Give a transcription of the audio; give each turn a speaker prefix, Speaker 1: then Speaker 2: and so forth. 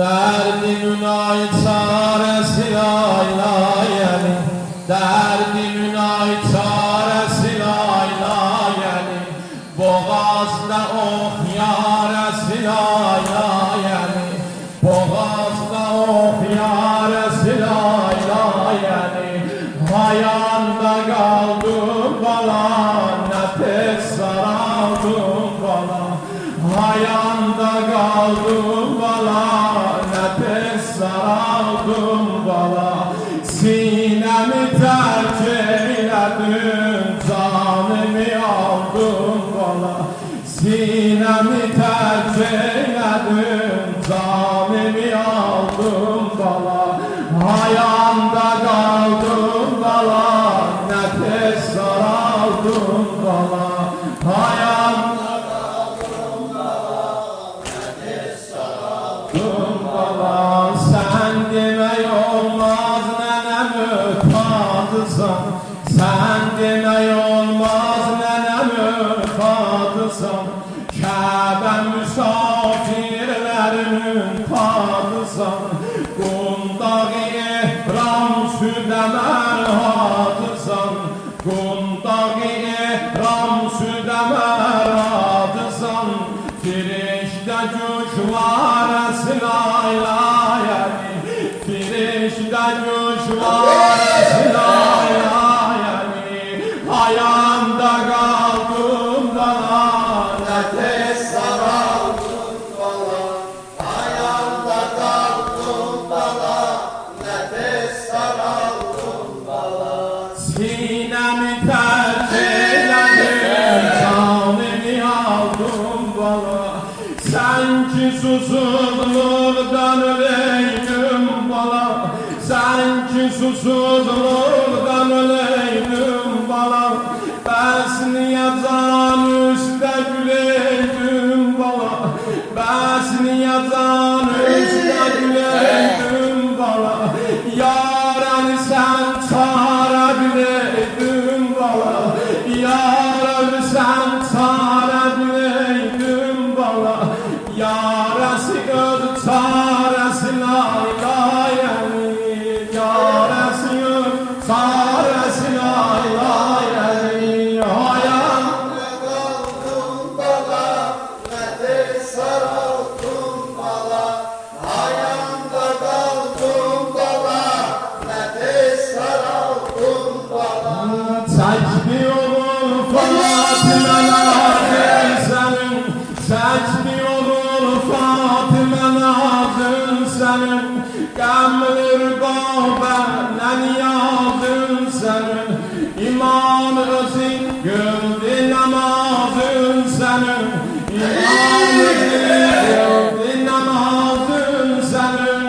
Speaker 1: Derdimin ay çaresi lay lay yani. Derdimin ay çaresi lay lay yani. Boğazda ok yaresi lay lay yani. Boğazda ok yaresi lay lay yani. Hayanda kaldım bala, nefes saraldım bala. Hayanda kaldım bala, nefes saraldım bala. Sinemi terk eyledin, canımı aldın bala. Sinemi terk eyledin, canımı aldın bala. Hayanda kaldım bala, nefes saraldım bala. Hayanda kaldım bala, nefes saraldım bala. Sen demek olmaz nenem öpadısan. Sen demek olmaz nenem öpadısan. Kəbə misafirlərinin padısan. Qundağı ehram südəmər hadısan. Qundağı ehram südəmər hadısan. Firişdə güşvarəsi lay lay yani. Firişdə güşvarəsi lay lay yani. Hayanda qaldım bala, nefes saraldım bala. Hayanda kaldım bala, nefes saraldım bala. Sinemi terk eyledim, canımı aldım bala. Sen ki susuzluktan öleydin bala. Sen ki susuzluktan öleydin bala. Bəs niyə can üstə güleydin bala. Bəs niyə can üstə güleydin bala. Yarəni sən çara bileydin bala. Yarəni sən çara bileydin bala. Yarəsi öz çarəsi lay lay yani. Yarəsi öz çarəsi lay lay yani. Hayanda kaldım bala, nefes saraldım bala. Hayanda kaldım bala, nefes saraldım bala. Çəkdi olur Fatımələr sənin. Çəkdi olur Fatımələr sənin. Qəmlir qavbən yadın sənin. İmam özün gördü namazın sənin. İmam özün gördü namazın sənin.